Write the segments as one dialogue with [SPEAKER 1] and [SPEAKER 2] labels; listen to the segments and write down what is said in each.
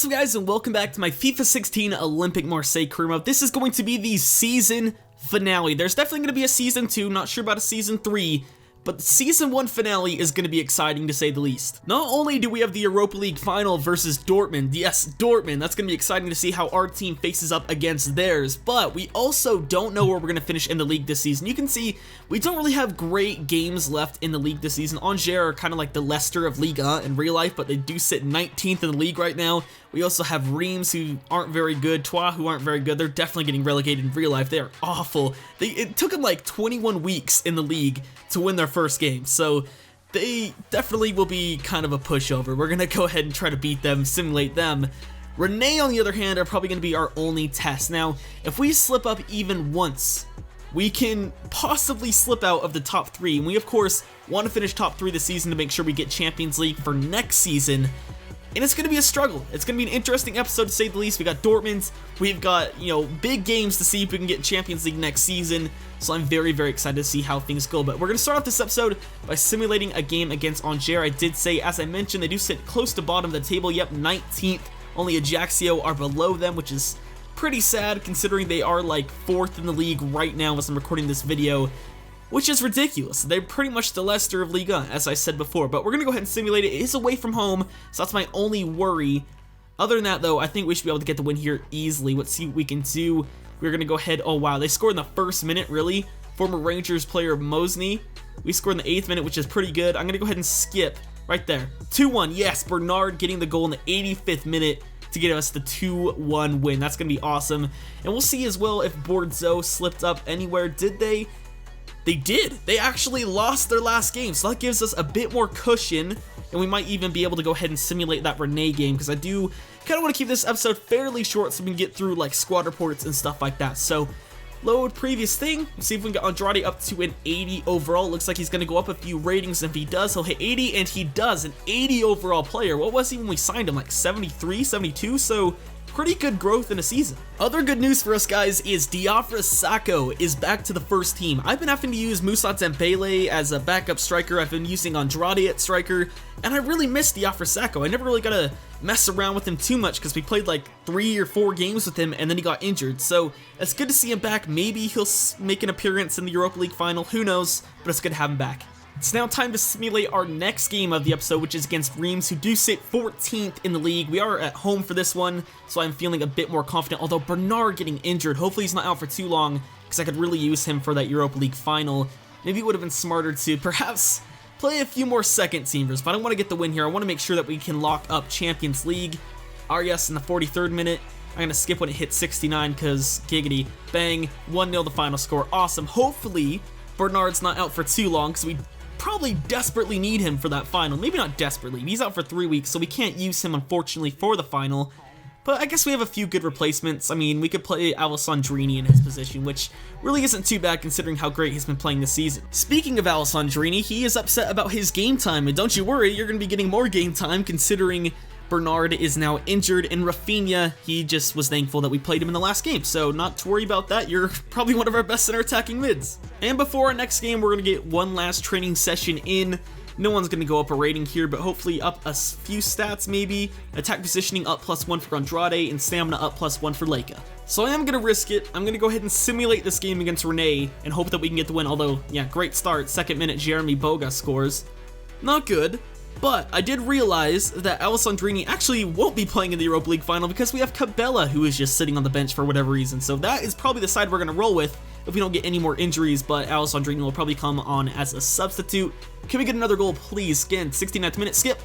[SPEAKER 1] What's up guys, and welcome back to my FIFA 16 Olympique Marseille Career Mode. This is going to be the season finale. There's definitely going to be a season 2, not sure about a season 3, but the season 1 finale is going to be exciting to say the least. Not only do we have the Europa League final versus Dortmund, yes, Dortmund, that's going to be exciting to see how our team faces up against theirs, but we also don't know where we're going to finish in the league this season. You can see we don't really have great games left in the league this season. Angers are kind of like the Leicester of Liga in real life, but they do sit 19th in the league right now. We also have Reims, who aren't very good, Troyes, who aren't very good. They're definitely getting relegated in real life. They are awful. It took them like 21 weeks in the league to win their first game, so they definitely will be kind of a pushover. We're going to go ahead and try to beat them, simulate them. Rennes, on the other hand, are probably going to be our only test. Now, if we slip up even once, we can possibly slip out of the top 3, and we, of course, want to finish top 3 this season to make sure we get Champions League for next season. And it's going to be a struggle. It's going to be an interesting episode to say the least. We got Dortmund, we've got, big games to see if we can get Champions League next season. So I'm very, very excited to see how things go. But we're going to start off this episode by simulating a game against Angers. I did say, as I mentioned, they do sit close to bottom of the table. Yep, 19th. Only Ajaccio are below them, which is pretty sad considering they are like 4th in the league right now as I'm recording this video, which is ridiculous. They're pretty much the Leicester of Liga, as I said before, but we're going to go ahead and simulate it. It is away from home, so that's my only worry. Other than that, though, I think we should be able to get the win here easily. Let's see what we can do. We're going to go ahead. Oh, wow, they scored in the first minute, really? Former Rangers player Mosney. We scored in the 8th minute, which is pretty good. I'm going to go ahead and skip right there. 2-1, yes, Bernard getting the goal in the 85th minute to get us the 2-1 win. That's going to be awesome. And we'll see as well if Bordeaux slipped up anywhere. Did they? They did. They actually lost their last game, so that gives us a bit more cushion, and we might even be able to go ahead and simulate that Rennes game, because I do kind of want to keep this episode fairly short so we can get through like squad reports and stuff like that. So load previous thing, see if we can get Andrade up to an 80 overall. Looks like he's going to go up a few ratings, and if he does, he'll hit 80, and he does, an 80 overall player. What was he when we signed him, like 73, 72? So pretty good growth in a season. Other good news for us guys is Diafra Sakho is back to the first team. I've been having to use Moussa Dembele as a backup striker. I've been using Andrade at striker, and I really miss Diafra Sakho. I never really got to mess around with him too much because we played like 3 or 4 games with him and then he got injured. So it's good to see him back. Maybe he'll make an appearance in the Europa League final. Who knows? But it's good to have him back. It's now time to simulate our next game of the episode, which is against Reims, who do sit 14th in the league. We are at home for this one, so I'm feeling a bit more confident, although Bernard getting injured. Hopefully he's not out for too long, because I could really use him for that Europa League final. Maybe it would have been smarter to perhaps play a few more second teamers, but I want to get the win here. I want to make sure that we can lock up Champions League. Arias in the 43rd minute. I'm going to skip when it hits 69, because giggity. Bang, 1-0 the final score. Awesome. Hopefully Bernard's not out for too long, because we probably desperately need him for that final. Maybe not desperately. He's out for 3 weeks, so we can't use him, unfortunately, for the final. But I guess we have a few good replacements. I mean, we could play Alessandrini in his position, which really isn't too bad considering how great he's been playing this season. Speaking of Alessandrini, he is upset about his game time, and don't you worry, you're going to be getting more game time considering Bernard is now injured, and Rafinha, he just was thankful that we played him in the last game, so not to worry about that. You're probably one of our best center attacking mids. And before our next game, we're going to get one last training session in. No one's going to go up a rating here, but hopefully up a few stats maybe. Attack positioning up +1 for Andrade, and stamina up +1 for Leica. So I am going to risk it. I'm going to go ahead and simulate this game against Rennes and hope that we can get the win, although, yeah, great start. 2nd minute, Jeremy Boga scores. Not good. But I did realize that Alessandrini actually won't be playing in the Europa League final because we have Cabella, who is just sitting on the bench for whatever reason. So that is probably the side we're going to roll with if we don't get any more injuries, but Alessandrini will probably come on as a substitute. Can we get another goal, please? Again, 69th minute, skip.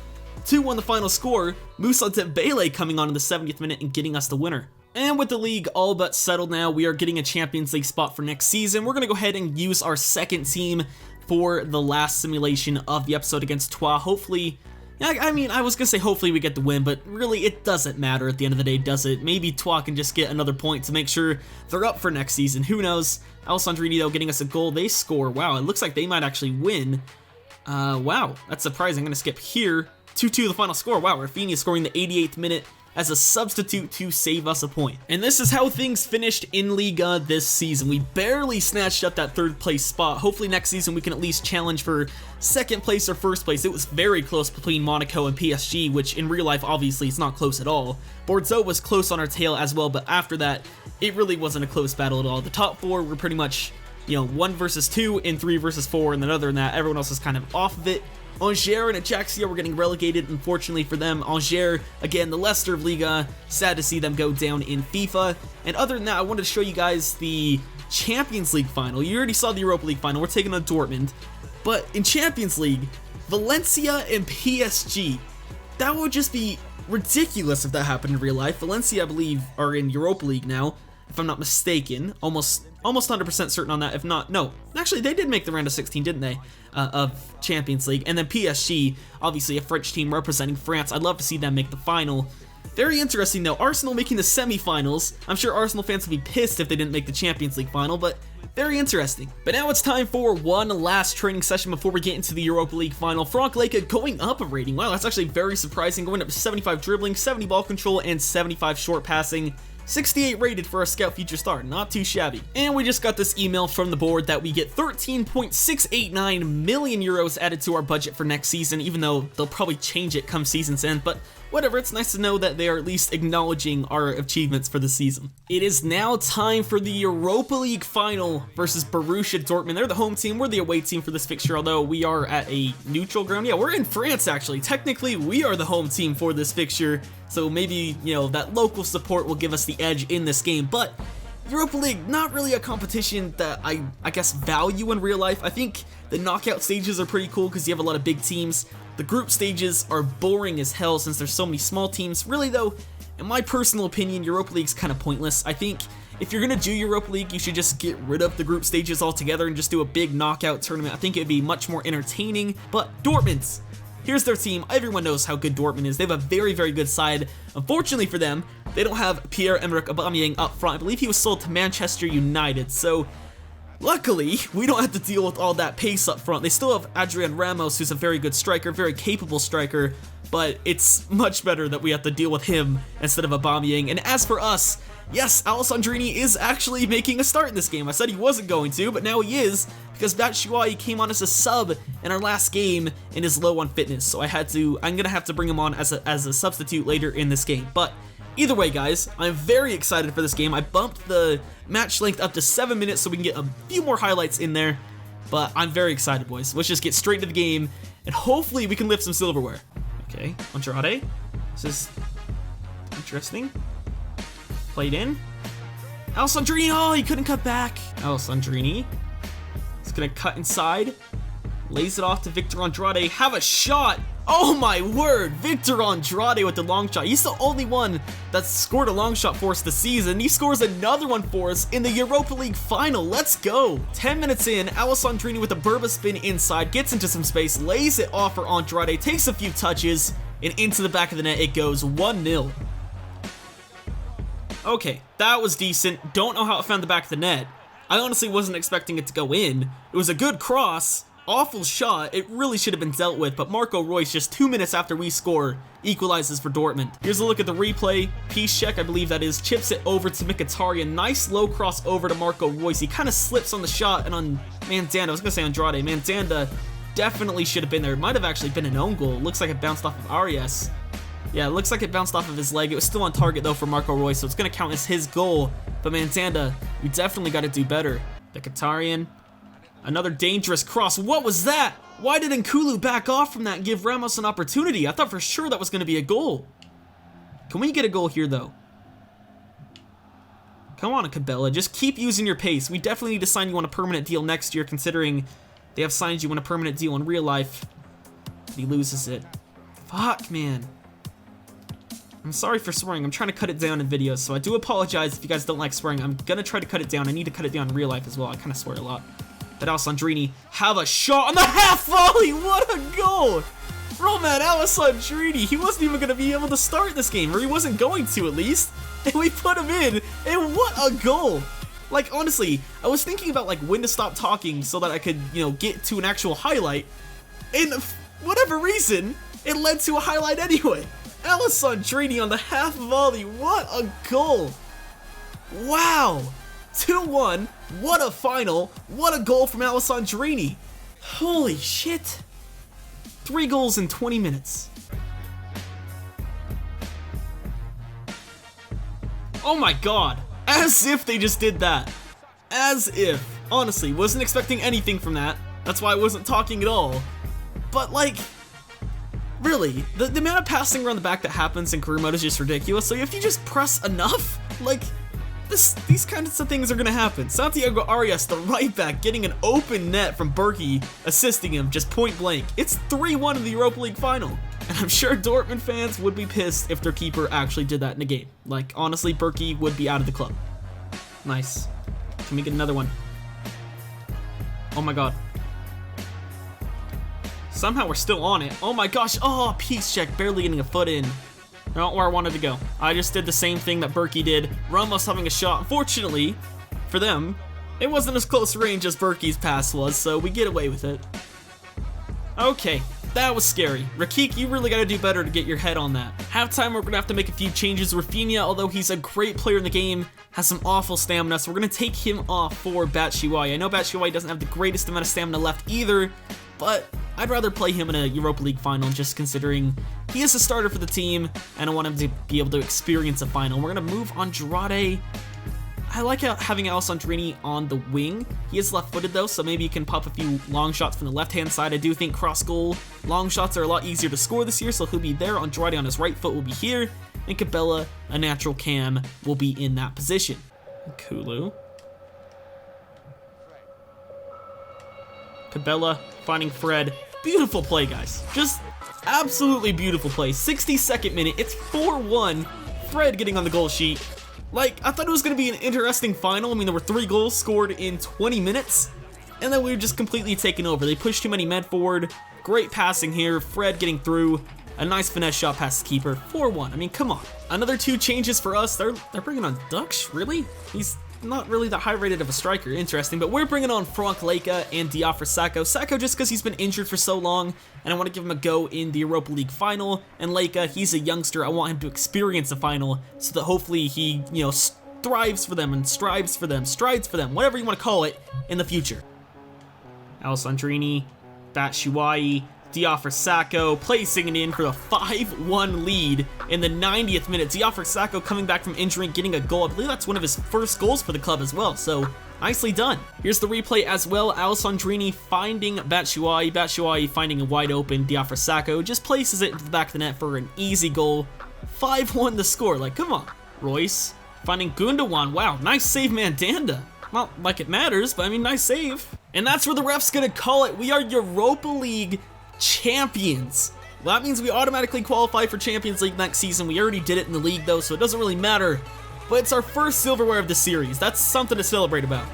[SPEAKER 1] 2-1 the final score. Moussa Dembele coming on in the 70th minute and getting us the winner. And with the league all but settled now, we are getting a Champions League spot for next season. We're going to go ahead and use our second team for the last simulation of the episode against Troyes. Hopefully, I mean, I was going to say hopefully we get the win, but really it doesn't matter at the end of the day, does it? Maybe Troyes can just get another point to make sure they're up for next season. Who knows? Alessandrini, though, getting us a goal. They score. Wow, it looks like they might actually win. Wow, that's surprising. I'm going to skip here. 2-2 the final score. Wow, Rafinha scoring the 88th minute as a substitute to save us a point. And this is how things finished in Liga this season. We barely snatched up that 3rd place spot. Hopefully next season we can at least challenge for 2nd place or 1st place. It was very close between Monaco and PSG, which in real life obviously it's not close at all. Bordeaux was close on our tail as well, but after that it really wasn't a close battle at all. The top 4 were pretty much, you know, 1 versus 2 and 3 versus 4, and then other than that everyone else is kind of off of it. Angers and Ajaccio were getting relegated, unfortunately for them. Angers, again, the Leicester of Liga, sad to see them go down in FIFA. And other than that, I wanted to show you guys the Champions League final. You already saw the Europa League final. We're taking on Dortmund. But in Champions League, Valencia and PSG, that would just be ridiculous if that happened in real life. Valencia, I believe, are in Europa League now, if I'm not mistaken. Almost 100% certain on that. If not, no. Actually, they did make the round of 16, didn't they? Of Champions League. And then PSG, obviously a French team representing France. I'd love to see them make the final. Very interesting, though. Arsenal making the semifinals. I'm sure Arsenal fans would be pissed if they didn't make the Champions League final, but very interesting. But now it's time for one last training session before we get into the Europa League final. Frank Leka going up a rating. Wow, that's actually very surprising. Going up to 75 dribbling, 70 ball control, and 75 short passing. 68 rated for a Scout Future Star, not too shabby. And we just got this email from the board that we get 13.689 million euros added to our budget for next season, even though they'll probably change it come season's end, but whatever, it's nice to know that they are at least acknowledging our achievements for the season. It is now time for the Europa League final versus Borussia Dortmund. They're the home team, we're the away team for this fixture, although we are at a neutral ground. Yeah, we're in France actually. Technically, we are the home team for this fixture, so maybe, you know, that local support will give us the edge in this game, but Europa League, not really a competition that I guess value in real life. I think the knockout stages are pretty cool because you have a lot of big teams. The group stages are boring as hell since there's so many small teams. Really though, in my personal opinion, Europa League's kind of pointless. I think if you're gonna do Europa League, you should just get rid of the group stages altogether and just do a big knockout tournament. I think it'd be much more entertaining. But Dortmund, here's their team. Everyone knows how good Dortmund is. They have a very, very good side. Unfortunately for them, they don't have Pierre-Emerick Aubameyang up front. I believe he was sold to Manchester United, so luckily, we don't have to deal with all that pace up front. They still have Adrian Ramos, who's a very good striker, very capable striker, but it's much better that we have to deal with him instead of Aubameyang. And as for us, yes, Alessandrini is actually making a start in this game. I said he wasn't going to, but now he is, because Batshuayi came on as a sub in our last game and is low on fitness, so I'm gonna have to bring him on as a substitute later in this game. But either way, guys, I'm very excited for this game. I bumped the match length up to 7 minutes so we can get a few more highlights in there, but I'm very excited, boys. Let's just get straight into the game, and hopefully we can lift some silverware. Okay, Andrade. This is interesting. Played in. Alessandrini, oh, he couldn't cut back. Alessandrini is gonna cut inside. Lays it off to Victor Andrade. Have a shot. Oh my word, Victor Andrade with the long shot. He's the only one that's scored a long shot for us this season. He scores another one for us in the Europa League final. Let's go. 10 minutes in, Alessandrini with a Burba spin inside, gets into some space, lays it off for Andrade, takes a few touches, and into the back of the net it goes 1-0. Okay, that was decent. Don't know how it found the back of the net. I honestly wasn't expecting it to go in. It was a good cross. Awful shot, it really should have been dealt with, but Marco Reus, just 2 minutes after we score, equalizes for Dortmund. Here's a look at the replay. Piszczek, I believe that is, chips it over to Mkhitaryan. Nice low cross over to Marco Reus. He kind of slips on the shot, and on Mandanda, I was going to say Andrade, Mandanda definitely should have been there. It might have actually been an own goal. It looks like it bounced off of Arias. Yeah, it looks like it bounced off of his leg. It was still on target, though, for Marco Reus, so it's going to count as his goal. But Mandanda, you definitely got to do better. Mkhitaryan. Another dangerous cross. What was that? Why did Nkulu back off from that and give Ramos an opportunity? I thought for sure that was going to be a goal. Can we get a goal here, though? Come on, Cabela. Just keep using your pace. We definitely need to sign you on a permanent deal next year, considering they have signed you on a permanent deal in real life. He loses it. Fuck, man. I'm sorry for swearing. I'm trying to cut it down in videos, so I do apologize if you guys don't like swearing. I'm going to try to cut it down. I need to cut it down in real life as well. I kind of swear a lot. But Alessandrini have a shot on the half volley. What a goal! Roman Alessandrini, he wasn't even going to be able to start this game, or he wasn't going to at least. And we put him in, and what a goal! Like, honestly, I was thinking about like when to stop talking so that I could, you know, get to an actual highlight. And for whatever reason, it led to a highlight anyway. Alessandrini on the half volley. What a goal. Wow. 2-1. What a final. What a goal from Alessandrini. Holy shit. 3 goals in 20 minutes. Oh my god. As if they just did that. As if. Honestly, wasn't expecting anything from that. That's why I wasn't talking at all. But like, really, the amount of passing around the back that happens in career mode is just ridiculous. So if you just press enough, like, these kinds of things are gonna happen. Santiago Arias, the right back, getting an open net from Berkey, assisting him just point blank. It's 3-1 in the Europa League final. And I'm sure Dortmund fans would be pissed if their keeper actually did that in a game. Like, honestly, Berkey would be out of the club. Nice. Can we get another one? Oh my god. Somehow we're still on it. Oh my gosh. Oh, peace check. Barely getting a foot in. Not where I wanted to go. I just did the same thing that Berkey did. Ramos having a shot. Unfortunately, for them, it wasn't as close range as Berkey's pass was, so we get away with it. Okay, that was scary. Rakik, you really gotta do better to get your head on that. Halftime, we're gonna have to make a few changes. Rafinha, although he's a great player in the game, has some awful stamina, so we're gonna take him off for Batshuayi. I know Batshuayi doesn't have the greatest amount of stamina left either, but I'd rather play him in a Europa League final, just considering he is a starter for the team, and I want him to be able to experience a final. We're going to move Andrade. I like having Alessandrini on the wing. He is left-footed though, so maybe he can pop a few long shots from the left-hand side. I do think cross-goal long shots are a lot easier to score this year, so he'll be there. Andrade on his right foot will be here, and Cabella, a natural cam, will be in that position. Kulu. Cabella finding Fred. Beautiful play, guys. Just absolutely beautiful play. 62nd minute. It's 4-1. Fred getting on the goal sheet. Like, I thought it was going to be an interesting final. I mean, there were 3 goals scored in 20 minutes. And then we were just completely taken over. They pushed too many men forward. Great passing here. Fred getting through. A nice finesse shot past the keeper. 4-1. I mean, come on. Another 2 changes for us. They're bringing on Dux? Really? He's not really that high rated of a striker. Interesting. But we're bringing on Frank Leka and Diafra Sacco. Sacco just because he's been injured for so long, and I want to give him a go in the Europa League final. And Leka, he's a youngster. I want him to experience the final so that hopefully he, you know, strives for them, whatever you want to call it, in the future. Alessandrini, Batshuayi, Diafra Sacco placing it in for the 5-1 lead in the 90th minute. Diafra Sacco coming back from injury, getting a goal. I believe that's one of his first goals for the club as well, so nicely done. Here's the replay as well. Alessandrini finding Batshuayi, Batshuayi finding a wide open Diafra Sacco, just places it into the back of the net for an easy goal. 5-1 the score, like, come on. Royce finding Gundogan. Wow, nice save, Mandanda. Not like it matters, but I mean, nice save. And that's where the ref's gonna call it. We are Europa League champions. Well, that means we automatically qualify for Champions League next season. We already did it in the league though, so it doesn't really matter. But it's our first silverware of the series. That's something to celebrate about.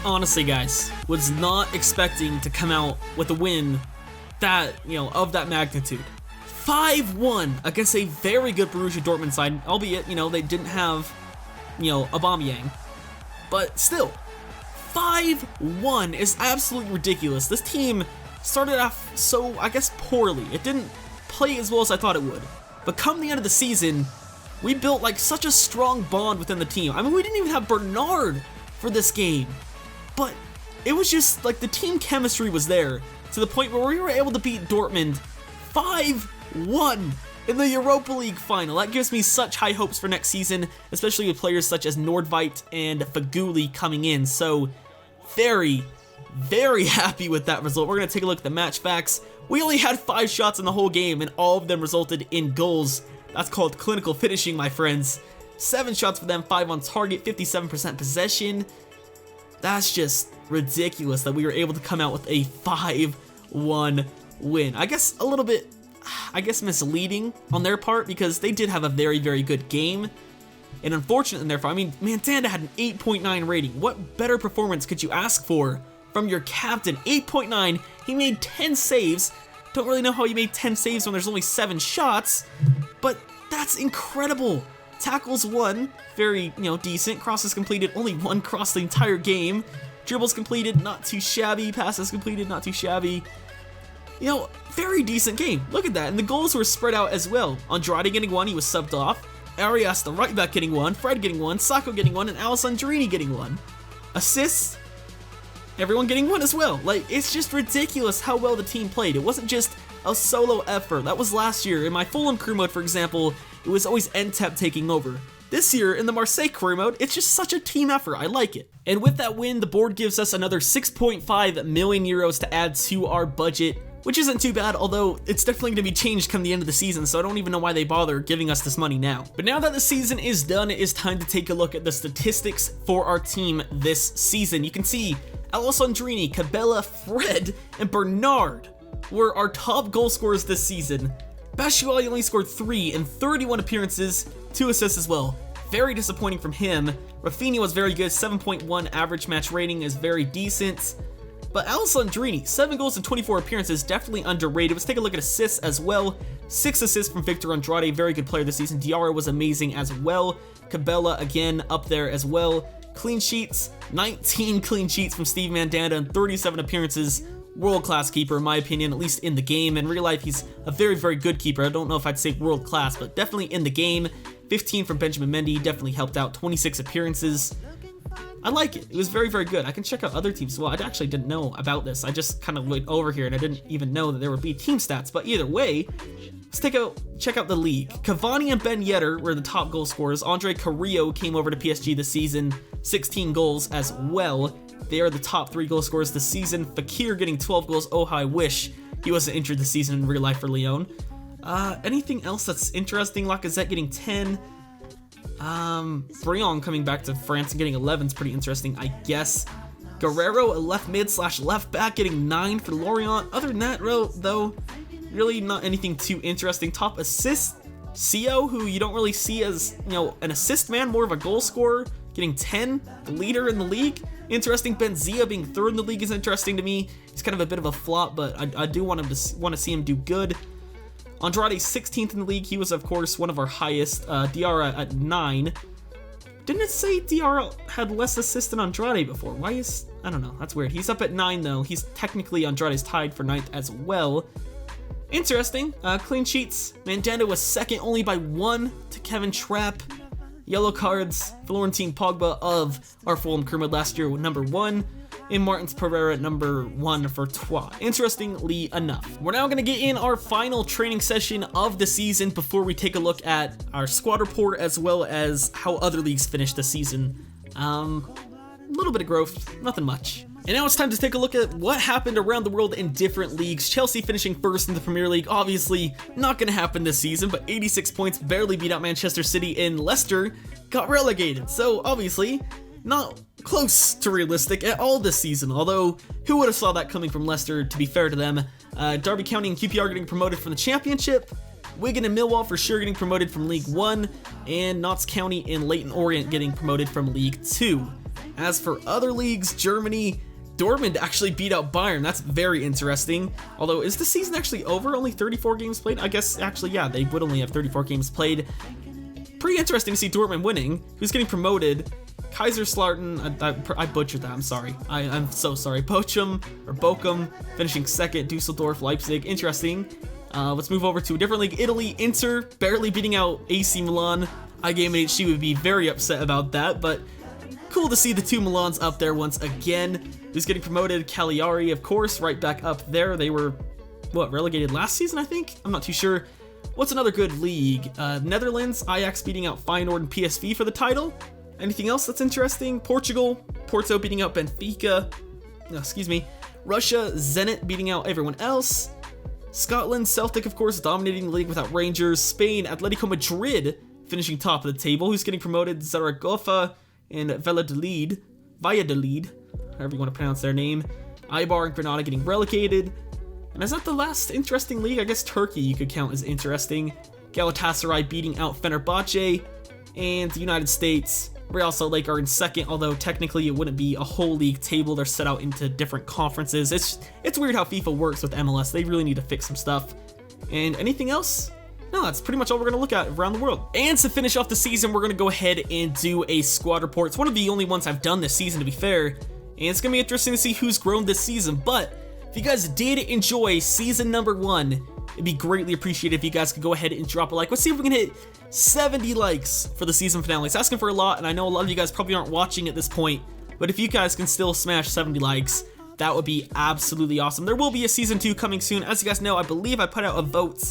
[SPEAKER 1] Honestly, guys, was not expecting to come out with a win that, you know, of that magnitude. 5-1 against a very good Borussia Dortmund side, albeit, you know, they didn't have, you know, Aubameyang. But still, 5-1 is absolutely ridiculous. This team started off so, I guess, poorly. It didn't play as well as I thought it would. But come the end of the season, we built, like, such a strong bond within the team. I mean, we didn't even have Bernard for this game. But it was just, like, the team chemistry was there to the point where we were able to beat Dortmund 5-1 in the Europa League final. That gives me such high hopes for next season, especially with players such as Nordveit and Faguli coming in. So, very, very happy with that result. We're going to take a look at the match facts. We only had 5 shots in the whole game, and all of them resulted in goals. That's called clinical finishing, my friends. 7 shots for them, 5 on target, 57% possession. That's just ridiculous that we were able to come out with a 5-1 win. I guess a little bit, misleading on their part because they did have a very, very good game. And unfortunately, therefore, I mean, Mandanda had an 8.9 rating. What better performance could you ask for from your captain? 8.9, he made 10 saves. Don't really know how he made 10 saves when there's only 7 shots, but that's incredible. Tackles 1, very, decent. Crosses completed, only 1 cross the entire game. Dribbles completed, not too shabby. Passes completed, not too shabby. Very decent game. Look at that. And the goals were spread out as well. Andrade getting 1, he was subbed off. Arias, the right back, getting 1. Fred getting 1. Sacco getting 1. And Alessandrini getting 1. Assists, everyone getting 1 as well. It's just ridiculous how well the team played. It wasn't just a solo effort. That was last year. In my Fulham Career Mode, for example, it was always NTEP taking over. This year, in the Marseille Career Mode, it's just such a team effort. I like it. And with that win, the board gives us another 6.5 million euros to add to our budget, which isn't too bad, although it's definitely going to be changed come the end of the season, so I don't even know why they bother giving us this money now. But now that the season is done, it is time to take a look at the statistics for our team this season. You can see Alessandrini, Cabella, Fred, and Bernard were our top goal scorers this season. Batshuayi only scored 3 in 31 appearances, 2 assists as well. Very disappointing from him. Rafinha was very good, 7.1 average match rating is very decent. But Alessandrini, 7 goals in 24 appearances, definitely underrated. Let's take a look at assists as well. 6 assists from Victor Andrade, very good player this season. Diarra was amazing as well. Cabella, again, up there as well. Clean sheets, 19 clean sheets from Steve Mandanda in 37 appearances. World-class keeper, in my opinion, at least in the game. In real life, he's a very, very good keeper. I don't know if I'd say world-class, but definitely in the game. 15 from Benjamin Mendy, definitely helped out. 26 appearances. I like it. It was very, very good. I can check out other teams as well. I actually didn't know about this. I just kind of went over here and I didn't even know that there would be team stats. But either way, let's check out the league. Cavani and Ben Yedder were the top goal scorers. Andre Carrillo came over to PSG this season, 16 goals as well. They are the top 3 goal scorers this season. Fakir getting 12 goals. Oh, how I wish he wasn't injured this season in real life for Lyon. Anything else that's interesting? Lacazette getting 10. Brion coming back to France and getting 11 is pretty interesting, I guess. Guerrero, a left mid / left back, getting 9 for Lorient. Other than that, though, really not anything too interesting. Top assist, Sio, who you don't really see as, an assist man, more of a goal scorer, getting 10, the leader in the league. Interesting. Benzia being 3rd in the league is interesting to me. He's kind of a bit of a flop, but I do want to see him do good. Andrade 16th in the league. He was, of course, one of our highest. Diarra at 9. Didn't it say Diarra had less assists than Andrade before? I don't know. That's weird. He's up at 9, though. He's technically Andrade's tied for 9th as well. Interesting. Clean sheets. Mandanda was 2nd only by 1 to Kevin Trapp. Yellow cards. Florentine Pogba of our Fulham Career Mode last year with number 1. And Martins Pereira number 1 for Troyes. Interestingly enough. We're now going to get in our final training session of the season before we take a look at our squad report as well as how other leagues finished the season. A little bit of growth, nothing much. And now it's time to take a look at what happened around the world in different leagues. Chelsea finishing 1st in the Premier League, obviously not going to happen this season, but 86 points, barely beat out Manchester City, and Leicester got relegated. So obviously not close to realistic at all this season, although who would have saw that coming from Leicester, to be fair to them. Derby County and QPR getting promoted from the Championship, Wigan and Millwall for sure getting promoted from League 1, and Notts County and Leyton Orient getting promoted from League 2. As for other leagues, Germany, Dortmund actually beat out Bayern. That's very interesting. Although, is the season actually over? Only 34 games played? I guess, actually, yeah, they would only have 34 games played. Pretty interesting to see Dortmund winning. Who's getting promoted? Kaiserslautern, I butchered that, I'm sorry. I'm so sorry. Bochum finishing 2nd, Dusseldorf, Leipzig. Interesting. Let's move over to a different league. Italy, Inter, barely beating out AC Milan. iGameHC would be very upset about that, but cool to see the 2 Milans up there once again. Who's getting promoted? Cagliari, of course, right back up there. They were, relegated last season, I think? I'm not too sure. What's another good league? Netherlands, Ajax beating out Feyenoord and PSV for the title. Anything else that's interesting? Portugal, Porto beating out Benfica. Russia, Zenit beating out everyone else. Scotland, Celtic, of course, dominating the league without Rangers. Spain, Atletico Madrid finishing top of the table. Who's getting promoted? Zaragoza and Valladolid, however you want to pronounce their name. Eibar and Granada getting relegated. And is that the last interesting league? I guess Turkey you could count as interesting. Galatasaray beating out Fenerbahce. and the United States. Real Salt Lake are in second, although technically it wouldn't be a whole league table. They're set out into different conferences. It's weird how FIFA works with MLS. They really need to fix some stuff. And anything else? No, that's pretty much all we're going to look at around the world. And to finish off the season, we're going to go ahead and do a squad report. It's one of the only ones I've done this season, to be fair. And it's going to be interesting to see who's grown this season. But if you guys did enjoy season number 1, it'd be greatly appreciated if you guys could go ahead and drop a like. Let's see if we can hit 70 likes for the season finale. It's asking for a lot, and I know a lot of you guys probably aren't watching at this point. But if you guys can still smash 70 likes, that would be absolutely awesome. There will be a season 2 coming soon. As you guys know, I believe I put out a vote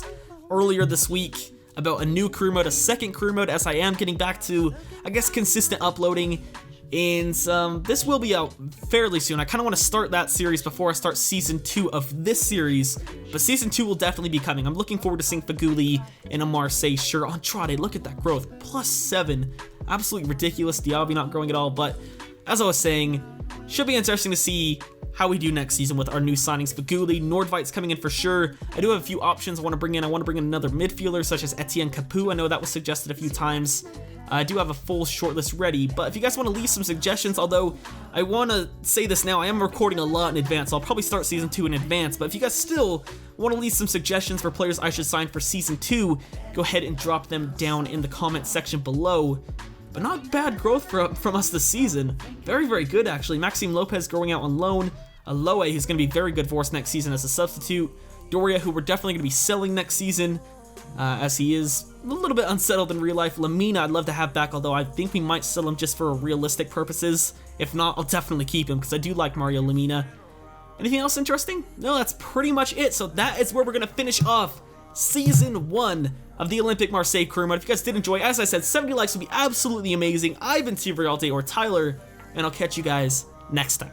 [SPEAKER 1] earlier this week about a new career mode, a second career mode, as I am getting back to, I guess, consistent uploading. And this will be out fairly soon. I kind of want to start that series before I start season 2 of this series, but season 2 will definitely be coming. I'm looking forward to seeing Faguli in a Marseille shirt. Andrade, look at that growth, +7. Absolutely ridiculous. Diaby not growing at all, but as I was saying, should be interesting to see how we do next season with our new signings. Faguli, Nordvigt's coming in for sure. I do have a few options I want to bring in. I want to bring in another midfielder such as Etienne Capoue. I know that was suggested a few times. I do have a full shortlist ready, but if you guys want to leave some suggestions, although I want to say this now, I am recording a lot in advance, so I'll probably start season 2 in advance, but if you guys still want to leave some suggestions for players I should sign for season 2, go ahead and drop them down in the comment section below. But not bad growth from us this season. Very, very good actually. Maxime Lopez growing out on loan. Aloe, who's going to be very good for us next season as a substitute. Doria, who we're definitely going to be selling next season, as he is a little bit unsettled in real life. Lamina, I'd love to have back, although I think we might sell him just for realistic purposes. If not, I'll definitely keep him, because I do like Mario Lamina. Anything else interesting? No, that's pretty much it. So that is where we're going to finish off Season 1 of the Olympique Marseille Career Mode. If you guys did enjoy, as I said, 70 likes would be absolutely amazing. I've been TRayALLDay or Tyler, and I'll catch you guys next time.